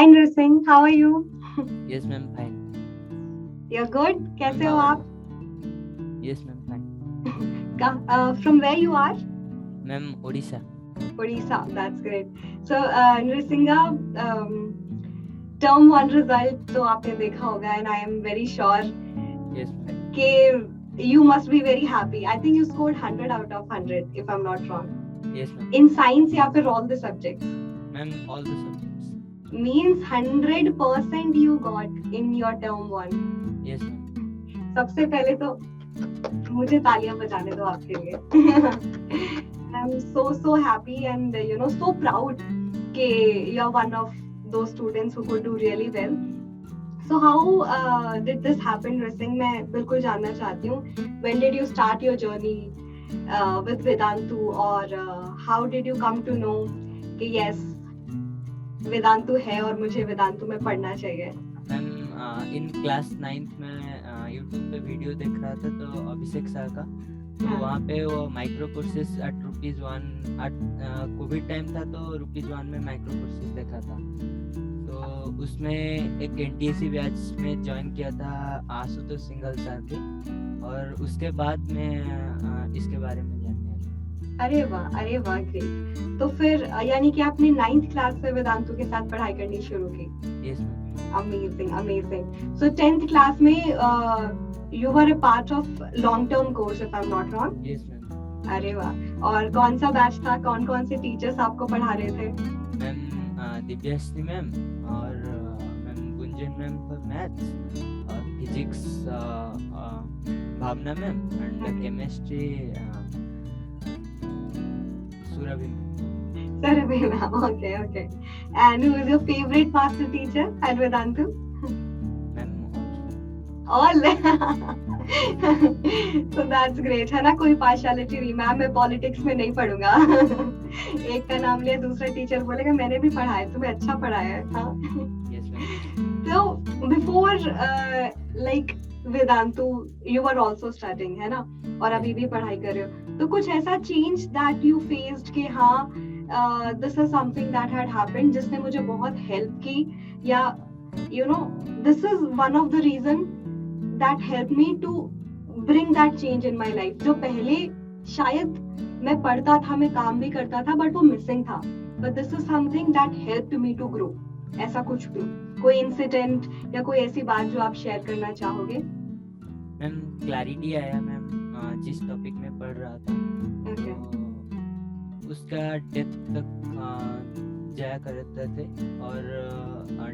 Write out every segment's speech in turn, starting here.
Hi Nrasing, how are you? Yes, ma'am, fine. You're good? कैसे Ma'am, हो how are आप? you? Yes, ma'am, fine. From where you are? Ma'am, Odisha. Odisha, that's great. So Nrsinga, term one result तो आपने देखा होगा and I am very sure Yes, ma'am. कि you must be very happy. I think you scored 100 out of 100 if I'm not wrong. Yes, ma'am. In science या फिर all the subjects? Ma'am, all the subjects. Means 100% you got in your term one. Yes, ma'am. सबसे पहले तो मुझे तालियां बजाने दो आपके लिए. I'm so happy and so proud कि you're one of those students who could do really well. So how did this happen, Nrasing? मैं बिल्कुल जानना चाहती हूँ. When did you start your journey with Vedantu, or how did you come to know कि yes Vedantu है और मुझे वेदांतु में पढ़ना चाहिए? मैम, इन क्लास 9th में यूट्यूब पे वीडियो देख रहा था तो अभिषेक सर का, तो वहाँ पे वो micro courses eight ₹1 Covid time था तो ₹1 में माइक्रो कोर्सेज देखा था, तो उसमें एक NTSC बैच में ज्वाइन किया था आशुतोष सिंघल सर के, और उसके बाद मैं इसके बारे में जानने लगा. अरे वाह ग्रेट. तो फिर यानी कि आपने 9th क्लास से वेदांतु के साथ पढ़ाई करनी शुरू की? Yes ma'am. अमेजिंग. सो 10th क्लास में you were a part of long term course if I'm not wrong? Yes ma'am. अरे वाह. और कौन सा बैच था, कौन से टीचर्स आपको पढ़ा रहे थे? मैम, दिव्याश्री मैम और ma'am Gunjan ma'am for maths, और physics Bhavana ma'am, and chemistry Surabhi ma'am. Surabhi ma'am. Okay. And who is your favorite master teacher at Vedantu? Ma'am, all. So that's great है ना, कोई partiality नहीं. मैं पॉलिटिक्स में नहीं पढ़ूंगा. एक का नाम लिया दूसरा टीचर बोलेगा मैंने भी पढ़ा है, तुम्हें अच्छा पढ़ाया है. हाँ. Yes ma'am. So before like Vedantu you were also studying है ना, और अभी भी पढ़ाई कर रहे हो, तो कुछ ऐसा चेंज दैट यू फेस्ड कि हाँ this is something that had happened जिसने मुझे बहुत हेल्प की, या this is one of the reason that help me to bring that change in my life, जो पहले शायद मैं पढ़ता था, मैं काम भी करता था, बट वो मिसिंग था, but this is something that helped me to grow. ऐसा कुछ भी कोई इंसिडेंट या कोई ऐसी बात जो आप शेयर करना चाहोगे? मैम, क्लैरिटी आया मैम जिस टॉपिक में पढ़ रहा था. Okay. तो उसका डेप्थ तक जाया करते थे, और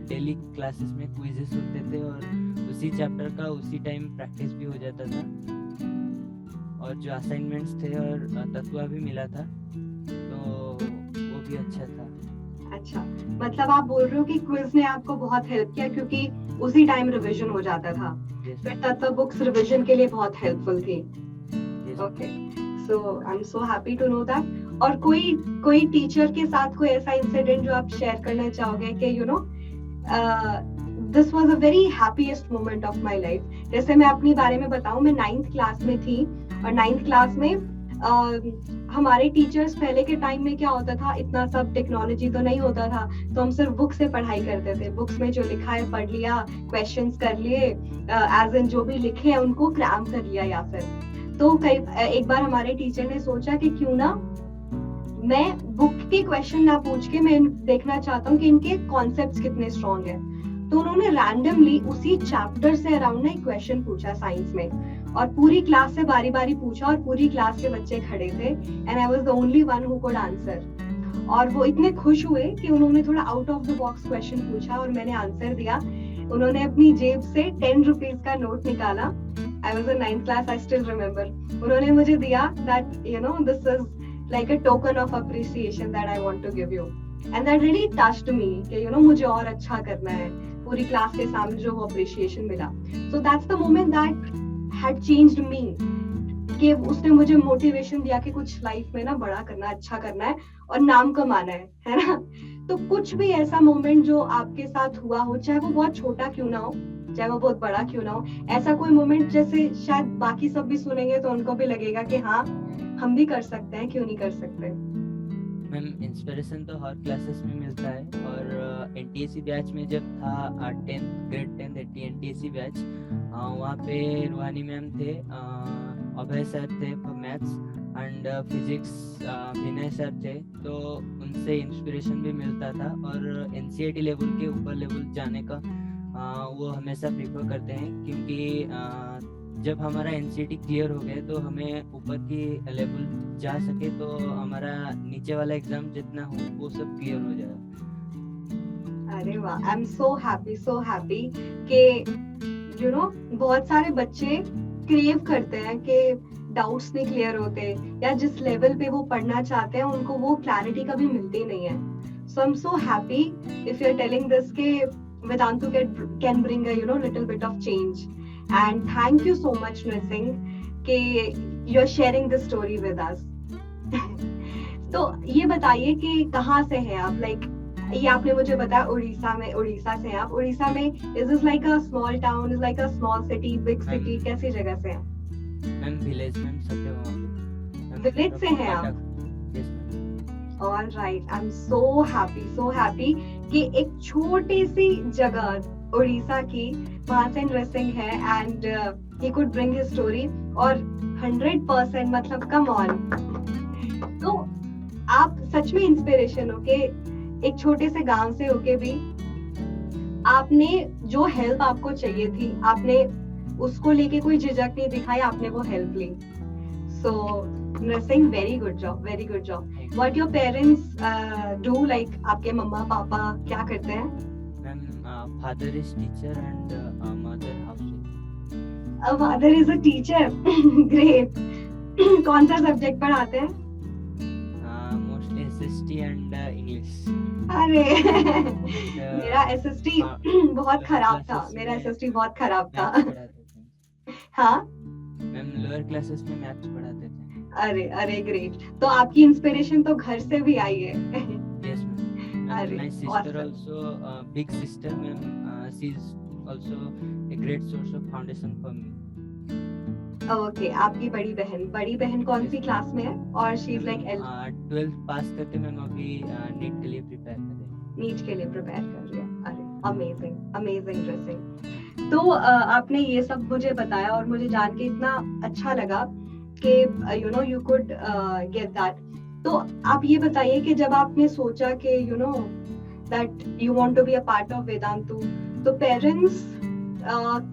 डेली क्लासेस में क्विजेस होते थे, और उसी चैप्टर का उसी टाइम प्रैक्टिस भी हो जाता था, और जो असाइनमेंट्स थे और तत्वा भी मिला था, तो वो भी अच्छा था. अच्छा, मतलब आप बोल रहे हो कि क्विज ने आपको बहुत हेल्प किया क्योंकि उसी टाइम रिवीजन हो जाता था. फिर तत्व बुक्स रिवीजन के लिए बहुत हेल्पफुल थी. Okay, so I am so happy to know that. और कोई टीचर के साथ कोई ऐसा इंसिडेंट जो आप शेयर करना चाहोगे कि this was a very happiest moment of my life? जैसे मैं अपनी बारे में बताऊं, मैं 9th क्लास में थी, और 9th क्लास में हमारे टीचर्स पहले के टाइम में क्या होता था, इतना सब टेक्नोलॉजी तो नहीं होता था, तो हम सिर्फ बुक से पढ़ाई करते थे. बुक्स में जो लिखा है पढ़ लिया, क्वेश्चंस कर लिए, एज इन जो भी लिखे हैं उनको क्रैम कर लिया. या फिर तो एक बार हमारे टीचर ने सोचा कि क्यों ना मैं बुक के क्वेश्चन ना पूछ के मैं देखना चाहता हूँ कि इनके कॉन्सेप्ट्स कितने स्ट्रॉन्ग है. तो उन्होंने रैंडमली उसी चैप्टर से अराउंड एक क्वेश्चन पूछा साइंस में, और पूरी क्लास से बारी बारी पूछा, और पूरी क्लास के बच्चे खड़े थे, and I was the only one who could answer. और वो इतने खुश हुए कि उन्होंने थोड़ा out of the box question पूछा और मैंने आंसर दिया. उन्होंने अपनी जेब से 10 रुपीज का नोट निकाला. I was in 9th class, I still remember. उन्होंने मुझे दिया that this is like a token of appreciation that I want to give you, and that really touched me कि मुझे और अच्छा करना है. पूरी क्लास के सामने जो वो अप्रिसिएशन मिला, so that's the moment that had changed me, कि उसने मुझे मोटिवेशन दिया कि कुछ लाइफ में ना बड़ा करना, अच्छा करना है और नाम कमाना है ना. तो कुछ भी ऐसा मोमेंट जो आपके साथ हुआ हो, चाहे वो बहुत छोटा क्यों ना हो, चाहे वो बहुत बड़ा क्यों ना हो, ऐसा कोई मोमेंट जैसे शायद बाकी सब भी सुनेंगे तो उनको भी लगेगा कि हाँ हम भी कर सकते हैं, क्यों नहीं कर सकते? मैम इंस्पिरेशन तो हर क्लासेस में मिलता है, और एनटीएसी बैच में जब था ग्रेड 10 एनटीएसी बैच, वहाँ पे रूहानी मैम थे, अभय सर थे for maths, and physics Vinay sir थे। तो उनसे इंस्पिरेशन भी मिलता था, और एनसीईआरटी लेवल के ऊपर लेवल जाने का वो हमेशा प्रीफर करते हैं, क्योंकि जब हमारा एनसीईआरटी क्लियर हो गया तो हमें ऊपर की लेवल जा सके, तो हमारा नीचे वाला एग्जाम जितना हो वो सब क्लियर हो जाए। अरे वाह, आई एम सो हैप्पी कि यू नो बहुत सारे बच्चे क्रेव करते हैं कि डाउट्स नहीं क्लियर होते, या जिस लेवल पे वो पढ़ना चाहते हैं उनको वो क्लैरिटी कभी मिलती नहीं है। So I am so happy if you are telling this के Vedantu can bring a little bit of change, and thank you so much Nrsimh कि you're sharing this story with us. तो ये बताइए कि कहाँ से हैं आप, लाइक ये आपने मुझे बताया उड़ीसा से हैं आप। उड़ीसा में is this like a small town, is like a small city, big city, कैसी जगह से हैं? मैम विलेज में सत्यवान। विलेज से हैं आप? Yes ma'am. All right, I'm so happy कि एक छोटी सी जगह उड़ीसा की, वहाँ से नृसिंह है, and he could bring his story, और 100% मतलब come on। तो आप सच में इंस्पिरेशन हो कि एक छोटे से गांव से होके भी आपने जो हेल्प आपको चाहिए थी, आपने उसको लेके कोई झिझक नहीं दिखाई, आपने वो help Lee. So Nrsimh, very good job. What your parents do, like आपके मम्मा पापा क्या करते हैं? Ma'am father is teacher and mother housewife. Father is a teacher. Great. कौन सा सब्जेक्ट पढ़ाते हैं? Mostly SST and English. अरे मेरा एसएसटी बहुत खराब था, हाँ मैम लोअर क्लासेस में मैथ्स पढ़ाते थे। अरे ग्रेट, तो आपकी इंस्पिरेशन तो घर से भी आई है। Yes ma'am. My sister also big sister ma'am, she is also a great source of foundation for me. Okay, आपकी बड़ी बहन कौन सी क्लास में है? और शी इज लाइक 12th पास करके मैम अभी नीट के लिए प्रिपेयर कर रही है। अरे अमेजिंग ड्रेसिंग। तो आपने ये सब मुझे बताया और मुझे जान के इतना अच्छा लगा कि you could get that। तो आप ये बताइए कि जब आपने सोचा कि that you want to be a part of Vedantu, तो पेरेंट्स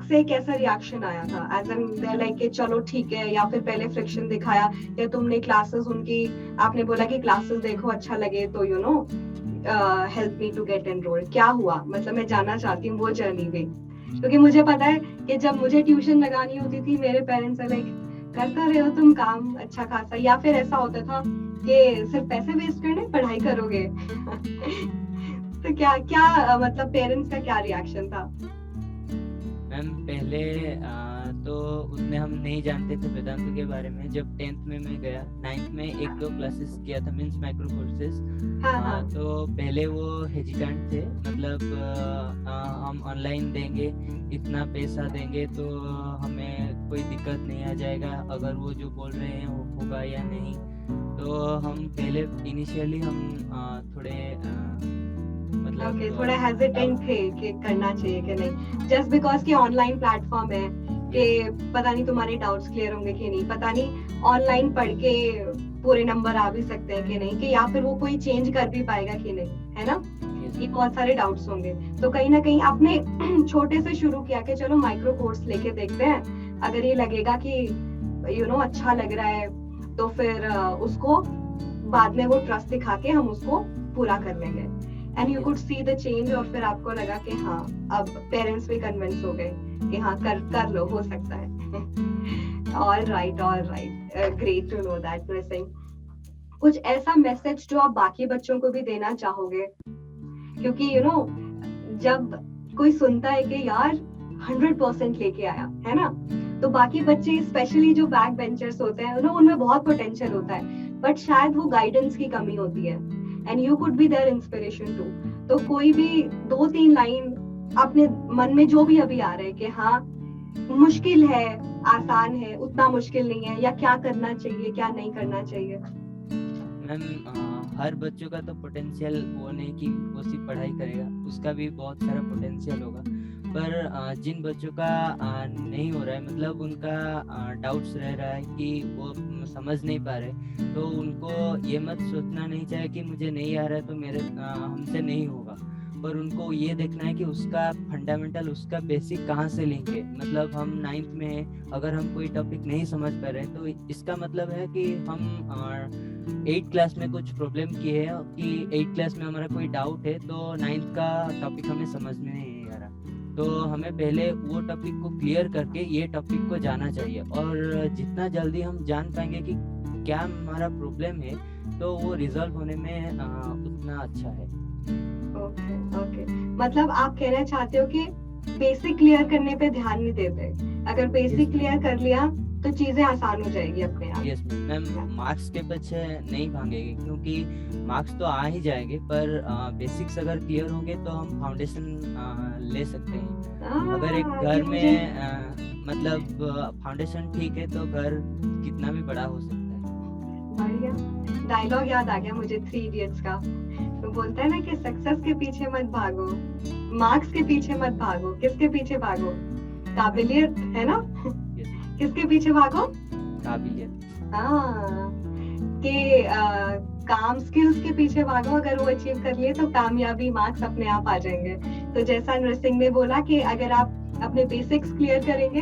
से कैसा रिएक्शन आया था? एज एन दे लाइक कि चलो ठीक है, या फिर पहले फ्रिक्शन दिखाया, या तुमने क्लासेस उनकी, आपने बोला कि क्लासेस देखो अच्छा लगे तो help me to get enrolled, क्या हुआ? मतलब मैं जानना चाहती हूँ वो जर्नी भी, क्योंकि मुझे पता है कि जब मुझे ट्यूशन लगानी होती थी मेरे पेरेंट्स लाइक करता रहे हो तुम काम अच्छा खासा, या फिर ऐसा होता था कि सिर्फ पैसे वेस्ट करने, पढ़ाई करोगे। तो क्या मतलब पेरेंट्स का क्या रिएक्शन था? मैम पहले तो उतने हम नहीं जानते थे वेदांतु के बारे में। जब 10th में मैं गया, 9th में 1-2 क्लासेस किया था, मींस माइक्रो कोर्सेज। तो पहले वो हेजिटेंट थे, मतलब हम ऑनलाइन देंगे, इतना पैसा देंगे तो हमें कोई दिक्कत नहीं आ जाएगा, अगर वो जो बोल रहे हैं वो होगा या नहीं। तो हम पहले इनिशियली हम थोड़े मतलब थोड़ा हेजिटेंट थे कि करना चाहिए कि नहीं, जस्ट बिकॉज कि ऑनलाइन प्लेटफॉर्म है कि पता नहीं तुम्हारे डाउट्स क्लियर होंगे कि नहीं, पता नहीं ऑनलाइन पढ़ के पूरे नंबर आ भी सकते हैं कि नहीं, कि या फिर वो कोई चेंज कर भी पाएगा कि नहीं, है ना? ये बहुत सारे डाउट्स होंगे। तो कहीं ना कहीं आपने छोटे से शुरू किया कि चलो माइक्रो कोर्स लेके देखते हैं, अगर ये लगेगा कि अच्छा लग रहा है तो फिर उसको बाद में वो ट्रस्ट दिखा के हम उसको पूरा कर लेंगे। And you could see the change, और फिर आपको लगा कि हाँ अब पेरेंट्स भी कन्विंस हो गए कि हाँ कर लो, हो सकता है। All right, great to know that Nrisingh. कुछ ऐसा मैसेज जो आप बाकी बच्चों को भी देना चाहोगे? क्योंकि जब कोई सुनता है कि यार 100% लेके आया है ना, तो बाकी बच्चे स्पेशली जो बैक बेंचर्स होते हैं उनमें बहुत पोटेंशियल होता है, बट शायद वो गाइडेंस की कमी होती है, and you could be their inspiration too. तो कोई भी 2-3 लाइन अपने मन में जो भी अभी आ रहा है कि हाँ मुश्किल है, आसान है, उतना मुश्किल नहीं है, या क्या करना चाहिए क्या नहीं करना चाहिए? मैम हर बच्चों का तो पोटेंशियल वो नहीं कि वो सिर्फ पढ़ाई करेगा, उसका भी बहुत सारा पोटेंशियल होगा। पर जिन बच्चों का नहीं हो रहा है, मतलब उनका डाउट्स रह रहा है कि वो समझ नहीं पा रहे, तो उनको ये मत सोचना नहीं चाहिए कि मुझे नहीं आ रहा है तो मेरे हमसे नहीं होगा। पर उनको ये देखना है कि उसका फंडामेंटल, उसका बेसिक कहाँ से लेंगे। मतलब हम 9th में हैं, अगर हम कोई टॉपिक नहीं समझ पा रहे तो इसका मतलब है कि हम 8th क्लास में कुछ प्रॉब्लम की है, कि 8th क्लास में हमारा कोई डाउट है तो 9th का टॉपिक हमें समझ में नहीं आ रहा। तो हमें पहले वो टॉपिक को क्लियर करके ये टॉपिक को जाना चाहिए, और जितना जल्दी हम जान पाएंगे कि क्या हमारा प्रॉब्लम है तो वो रिजॉल्व होने में उतना अच्छा है। ओके ओके, मतलब आप कहना चाहते हो कि बेसिक क्लियर करने पे ध्यान नहीं देते, अगर बेसिक क्लियर कर लिया तो चीजें आसान हो जाएगी अपने आप। यस मैम, मार्क्स के पीछे नहीं भागेंगे, क्योंकि मार्क्स तो आ ही जाएंगे, पर बेसिक्स अगर क्लियर होंगे तो हम फाउंडेशन ले सकते हैं। अगर एक घर में मतलब फाउंडेशन ठीक है तो घर कितना भी बड़ा हो सकता है। बढ़िया, डायलॉग याद आ गया मुझे 3 इडियट्स का। तो बोलता है ना कि सक्सेस के पीछे मत भागो, मार्क्स के पीछे मत भागो, किसके पीछे भागो? काबिलियत, है ना? किसके पीछे भागो? काबिलियत। हाँ, कि काम स्किल्स के पीछे भागो, अगर वो अचीव कर लिए तो कामयाबी, मार्क्स अपने आप आ जाएंगे। तो जैसा नरसिंह ने बोला कि अगर आप अपने बेसिक्स क्लियर करेंगे,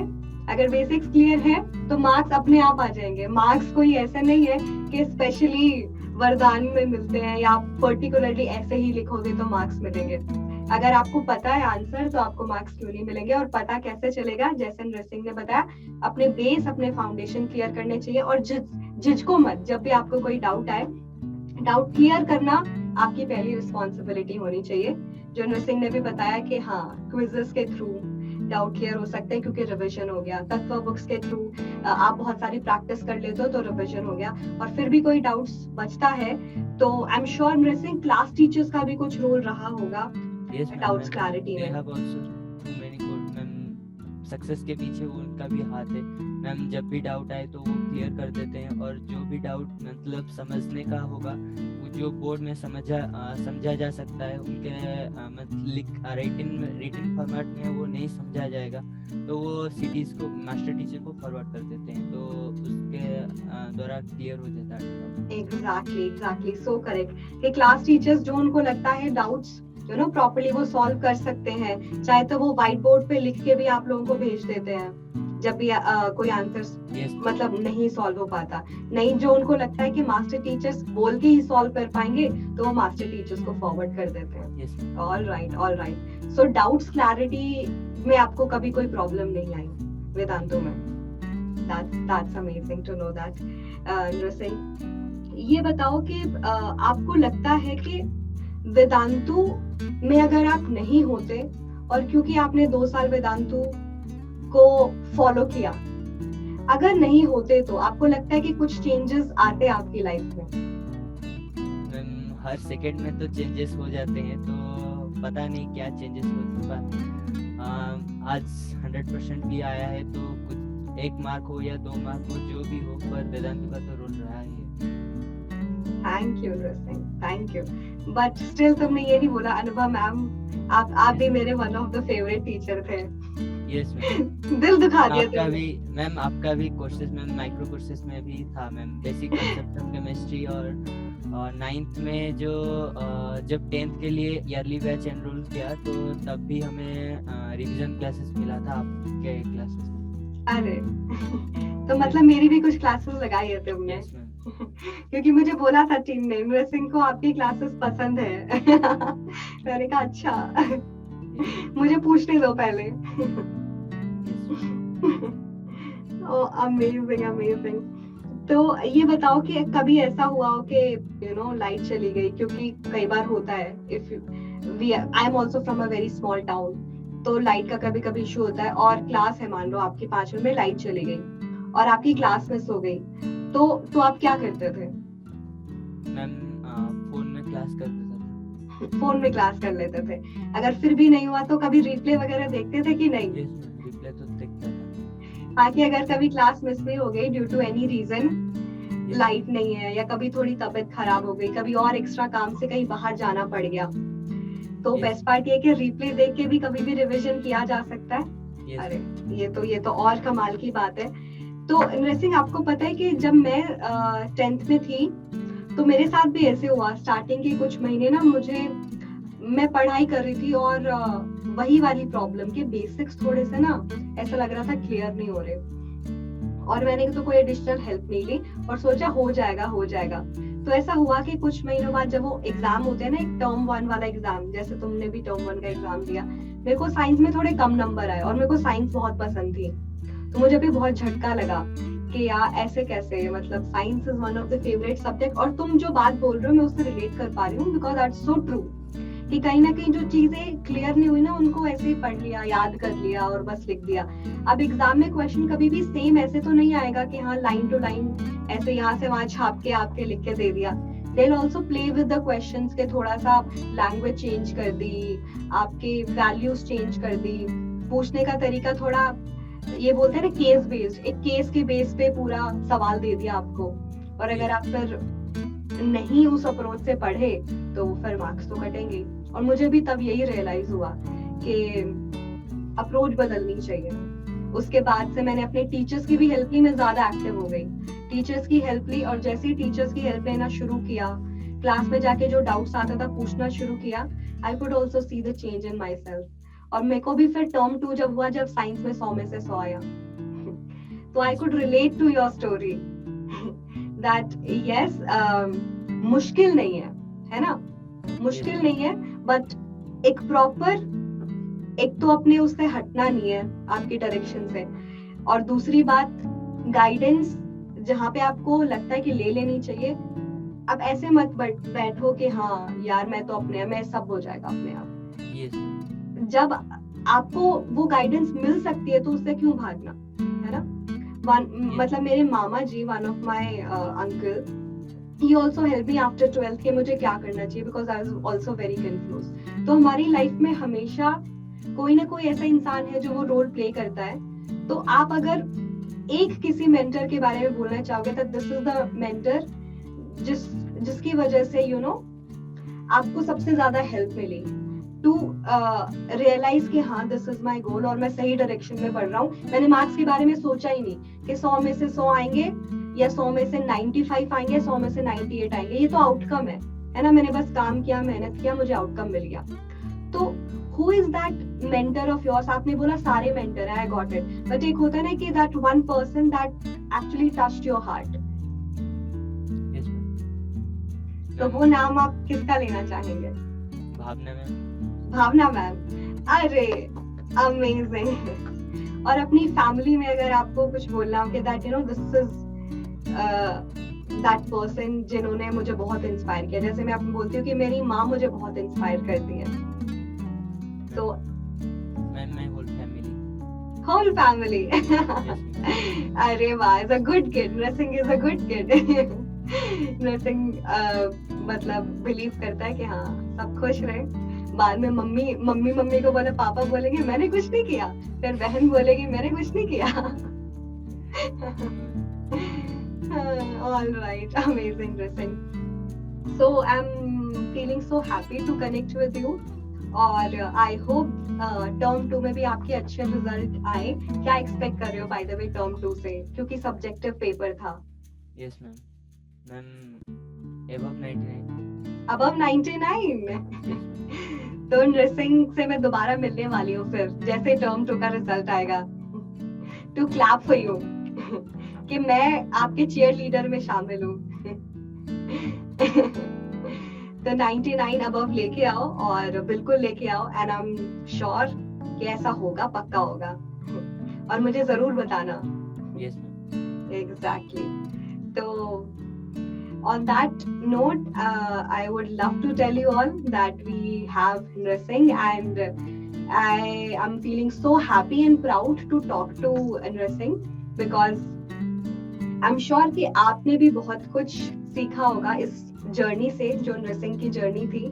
अगर बेसिक्स क्लियर है तो मार्क्स अपने आप आ जाएंगे। मार्क्स कोई ऐसा नहीं है कि स्पेशली वरदान में मिलते हैं या आप पर्टिकुलरली ऐसे ही लिखोगे तो मार्क्स मिलेंगे। अगर आपको पता है आंसर तो आपको मार्क्स क्यों नहीं मिलेंगे। और पता कैसे चलेगा? जैसे नरसिंह ने बताया, अपने बेस, अपने फाउंडेशन क्लियर करने चाहिए, और झिझको मत। जब भी आपको कोई डाउट आए, डाउट क्लियर करना आपकी पहली रिस्पॉन्सिबिलिटी होनी चाहिए। जो नरसिंह ने भी बताया कि हाँ, क्विजेस के थ्रू डाउट क्लियर हो सकते हैं क्योंकि रिवीजन हो गया। तत्व बुक्स के थ्रू आप बहुत सारी प्रैक्टिस कर लेते हो तो रिवीजन हो गया। और फिर भी कोई डाउट्स बचता है तो I am sure Narsingh class teachers का भी कुछ रोल रहा होगा डाउट्स क्लैरिटी में। सक्सेस के पीछे उनका भी हाथ है मैम। जब भी डाउट आए तो वो क्लियर कर देते हैं, और जो भी डाउट मतलब समझने का होगा, वो जो बोर्ड में समझा जा सकता है, उनके रिटन फॉर्मेट में वो नहीं समझा जाएगा तो वो सीटीज को मास्टर टीचर को फॉरवर्ड कर देते हैं, तो उसके द्वारा क्लियर हो जाता है। एग्जैक्टली सो करेक्ट कि क्लास टीचर्स जो उनको लगता है डाउट्स प्रॉपर्ली वो सॉल्व कर सकते हैं, चाहे तो वो व्हाइट बोर्ड पे लिख के भी आप लोगों को भेज देते हैं जब भी कोई आंसर मतलब नहीं सॉल्व हो पाता। नहीं, जो उनको लगता है कि मास्टर टीचर्स बोल के ही सॉल्व कर पाएंगे तो वो मास्टर टीचर्स को फॉरवर्ड कर देते हैं। All right. So doubts clarity में आपको कभी कोई प्रॉब्लम नहीं आई वेदांतु में? That's amazing to know that. Narasimha, ये बताओ कि आपको लगता है कि वेदांतु में अगर आप नहीं होते, और क्योंकि आपने 2 साल वेदांतु को फॉलो किया, अगर नहीं होते तो आपको लगता है कि कुछ चेंजेस आते आपकी लाइफ में? हर सेकंड में तो चेंजेस हो जाते हैं, तो पता नहीं क्या चेंजेस हो चुका। आज 100% भी आया है तो कुछ 1 मार्क हो या 2 मार्क हो, जो भी हो, पर वेदांतु का तो रोल रहा है। Thank you Narsingh, thank you. But still तुमने ये नहीं बोला अनुभव मैम, आप भी मेरे one of the favourite teacher थे। यस मैम, दिल दुखा दिया आपका भी मैम, आपका भी कोर्सेज में, माइक्रो कोर्सेज में भी था ma'am, basic concept of chemistry. और 9th में जब 10th के लिए ईयरली बैच एनरोल किया तो तब भी हमें रिवीजन क्लासेस मिला था आपके क्लासेस में। अरे तो मतलब मेरी भी कुछ क्लासेस लगाई है तुमने? क्योंकि मुझे बोला था टीम ने, नरसिंह को आपकी क्लासेस पसंद है। मैंने कहा अच्छा, मुझे पूछने दो पहले। अमेजिंग। तो ये बताओ कि कभी ऐसा हुआ हो कि लाइट चली गई? क्योंकि कई बार होता है, I am also from a very small town, तो लाइट का कभी कभी इशू होता है। और क्लास है, मान लो आपकी 5 मिनट में लाइट चली गई और आपकी क्लास मिस हो गई, तो आप क्या करते थे? मैम फोन में क्लास कर देता था। फोन में क्लास कर लेते थे। अगर फिर भी नहीं हुआ तो कभी रिप्ले वगैरह देखते थे कि नहीं? रिप्ले तो देखता था। बाकी अगर कभी क्लास मिस भी हो गई due to any reason, light नहीं है, या कभी थोड़ी तबीयत खराब हो गई, कभी और एक्स्ट्रा काम से कहीं बाहर जाना पड़ गया, तो बेस्ट पार्ट ये कि रिप्ले देख के भी कभी भी रिवीजन किया जा सकता है। अरे ये तो और कमाल की बात है। तो नृसिंग, आपको पता है कि जब मैं 10th में थी तो मेरे साथ भी ऐसे हुआ। स्टार्टिंग के कुछ महीने ना मैं पढ़ाई कर रही थी और वही वाली प्रॉब्लम के बेसिक्स थोड़े से ना ऐसा लग रहा था क्लियर नहीं हो रहे, और मैंने तो कोई एडिशनल हेल्प नहीं ली और सोचा हो जाएगा। तो ऐसा हुआ कि कुछ महीनों बाद जब वो एग्जाम होते हैं ना, एक टर्म 1 वाला एग्जाम, जैसे तुमने भी टर्म 1 का एग्जाम दिया, मेरे को साइंस में थोड़े कम नंबर आए और मेरे को साइंस बहुत पसंद थी। तो मुझे भी बहुत झटका लगा कि यार ऐसे कैसे, मतलब science is one of the favourite subject. और तुम जो बात बोल रहे हो मैं उससे रिलेट कर पा रही हूँ, बिकॉज दैट्स सो ट्रू कि कहीं ना कहीं जो चीजें क्लियर नहीं हुई ना, उनको ऐसे ही पढ़ लिया, याद कर लिया और बस लिख दिया। अब एग्जाम में क्वेश्चन कभी भी सेम ऐसे तो नहीं आएगा कि हाँ लाइन टू लाइन ऐसे यहाँ से वहां छाप के आपके लिख के दे दिया। They'll also play with the questions के थोड़ा सा लैंग्वेज चेंज कर दी, आपके वैल्यूज चेंज कर दी, पूछने का तरीका थोड़ा, ये बोलते हैं ना केस बेस्ड, एक केस के बेस पे पूरा सवाल दे दिया आपको। और अगर आप फिर नहीं उस अप्रोच से पढ़े तो फिर मार्क्स तो कटेंगे। और मुझे भी तब यही रियलाइज हुआ कि अप्रोच बदलनी चाहिए। उसके बाद से मैंने अपने टीचर्स की भी हेल्प ली, मैं ज्यादा एक्टिव हो गई, टीचर्स की हेल्प ली। और जैसे ही टीचर्स की हेल्प लेना शुरू किया, क्लास में जाके जो डाउट्स आता था पूछना शुरू किया, I could also see the change in my self. और मेरे को भी फिर टर्म 2 जब हुआ, जब साइंस में 100 में से 100 आया, तो I could relate to your story that yes, मुश्किल नहीं है ना, मुश्किल नहीं है, बट एक प्रॉपर, एक तो अपने उससे हटना नहीं है आपकी डायरेक्शन से, और दूसरी बात गाइडेंस जहाँ पे आपको लगता है कि ले लेनी चाहिए। अब ऐसे मत बैठो कि हाँ यार मैं सब हो जाएगा अपने आप। जब आपको वो गाइडेंस मिल सकती है तो उससे क्यों भागना, है ना। मतलब मेरे मामा जी, one of my uncle, he also helped me after 12th कि मुझे क्या करना चाहिए, because I was also very confused। तो हमारी लाइफ में हमेशा कोई ना कोई ऐसा इंसान है जो वो रोल प्ले करता है। तो आप अगर एक किसी मेंटर के बारे में बोलना चाहोगे तो दिस इज द मेंटर जिसकी वजह से आपको सबसे ज्यादा हेल्प मिली टू रियलाइज कि हाँ दिस इज माय गोल और मैं सही डायरेक्शन में बढ़ रहा हूँ। मैंने मार्क्स के बारे में सोचा ही नहीं कि 100 में से 100 आएंगे या 100 में से 95 आएंगे, 100 में से 98 आएंगे। ये तो आउटकम है ना। मैंने बस काम किया, मेहनत किया, मुझे आउटकम मिल गया। तो who is that mentor of yours? आपने बोला सारे मेंटर है, I got it, but एक होता है ना कि that one person that actually touched your heart। yes, तो वो नाम आप किसका लेना चाहेंगे? भावना मैम। अरे अमेजिंग। और अपनी फैमिली में अगर आपको कुछ बोलना हो कि that you know this is that person जिन्होंने मुझे बहुत इंस्पायर किया, जैसे मैं आपको बोलती हूँ कि मेरी माँ मुझे बहुत इंस्पायर करती है। तो whole family अरे वाह, is a good kid, Nursing is a good kid। Nursing मतलब बिलीव करता है कि हाँ सब खुश रहे। बाद में मम्मी को बोले, पापा बोलेंगे मैंने कुछ नहीं किया, फिर बहन बोलेगी मैंने कुछ नहीं किया। All right, amazing Nursing। So I'm feeling so happy to connect with you। और आई होप टर्म 2 में भी आपके अच्छे रिजल्ट आए। क्या एक्सपेक्ट कर रहे हो बाय द वे टर्म 2 से, क्योंकि सब्जेक्टिव पेपर था? Yes ma'am above 99। तो नर्सिंग से मैं दोबारा मिलने वाली हूँ फिर जैसे टर्म 2 का रिजल्ट आएगा, टू क्लैप फॉर यू कि मैं आपके चीयर लीडर में शामिल हूँ। तो 99 अबव लेके आओ, और बिल्कुल लेके आओ, एंड आई एम श्योर कि ऐसा होगा, पक्का होगा, और मुझे जरूर बताना। Yes ma'am. एग्जैक्टली। तो on that note, I would love to tell you all that we have Nursing, and I am feeling so happy and proud to talk to Nursing, because I'm sure कि आपने भी बहुत कुछ सीखा होगा इस journey से, जो नर्सिंग की जर्नी थी।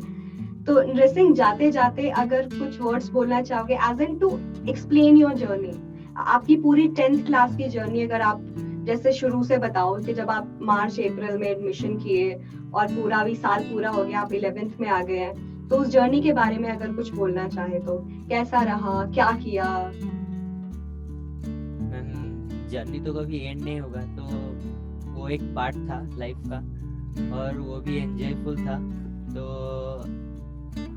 तो नर्सिंग जाते जाते अगर कुछ वर्ड्स बोलना चाहोगे as an to explain your journey, आपकी पूरी 10th क्लास की जर्नी अगर आप जैसे शुरू से बताओ कि जब आप मार्च अप्रैल में एडमिशन किए और पूरा भी साल पूरा हो गया, आप 11th में आ गए हैं, तो उस जर्नी के बारे में अगर कुछ बोलना चाहे तो कैसा रहा, क्या किया? जर्नी तो कभी एंड नहीं होगा, तो वो एक पार्ट था लाइफ का और वो भी एंजॉयफुल था। तो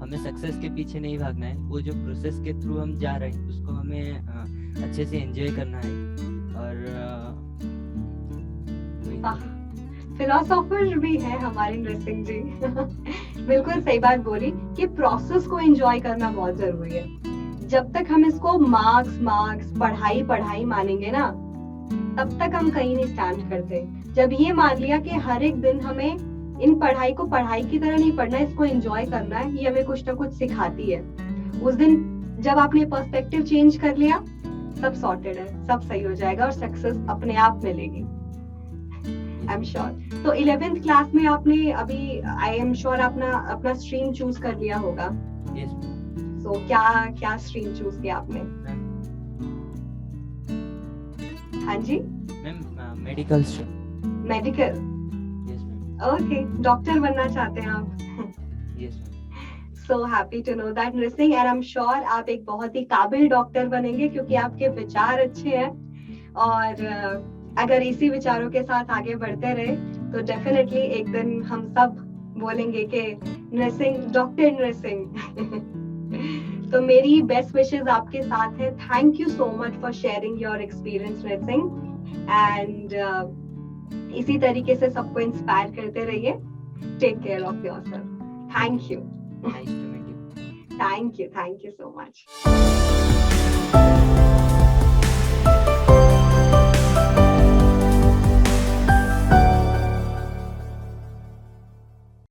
हमें सक्सेस के पीछे नहीं भागना है, वो जो प्रोसेस के थ्रू हम जा रहे हैं उसको हमें अच्छे से एंजॉय करना है। और फिलोसोफर भी है हमारे नृसिंह जी। बिल्कुल सही बात बोली कि प्रोसेस को एंजॉय करना बहुत जरूरी है। जब तक हम इसको मार्क्स मार्क्स पढ़ाई पढ़ाई मानेंगे ना, तब तक हम कहीं नहीं स्टैंड करते। जब ये मान लिया कि हर एक दिन हमें इन पढ़ाई को पढ़ाई की तरह नहीं पढ़ना है, इसको एंजॉय करना है, ये हमें कुछ ना कुछ सिखाती है। उस दिन जब आपने पर्सपेक्टिव चेंज कर लिया, सब सॉर्टेड है, सब सही हो जाएगा और सक्सेस अपने आप मिलेगी, आई एम श्योर। तो 11th क्लास में आपने अभी आई एम श्योर अपना स्ट्रीम चूज कर लिया होगा। यस सो क्या स्ट्रीम चूज किया आपने? हाँ जी ma'am, medical stream. Medical, yes ma'am. Okay, doctor बनना चाहते हैं आप? Yes ma'am. So happy to know that Nrisingh, and I am sure आप एक बहुत ही काबिल डॉक्टर बनेंगे क्योंकि आपके विचार अच्छे हैं। और अगर इसी विचारों के साथ आगे बढ़ते रहे तो डेफिनेटली एक दिन हम सब बोलेंगे कि नृसिंह, डॉक्टर नृसिंह। तो मेरी बेस्ट विशेस आपके साथ है। Thank you so much for sharing your experience Nrisingh, and इसी तरीके से सबको इंस्पायर करते रहिए। Take care of yourself. Thank you. Nice to meet you. Thank you so much.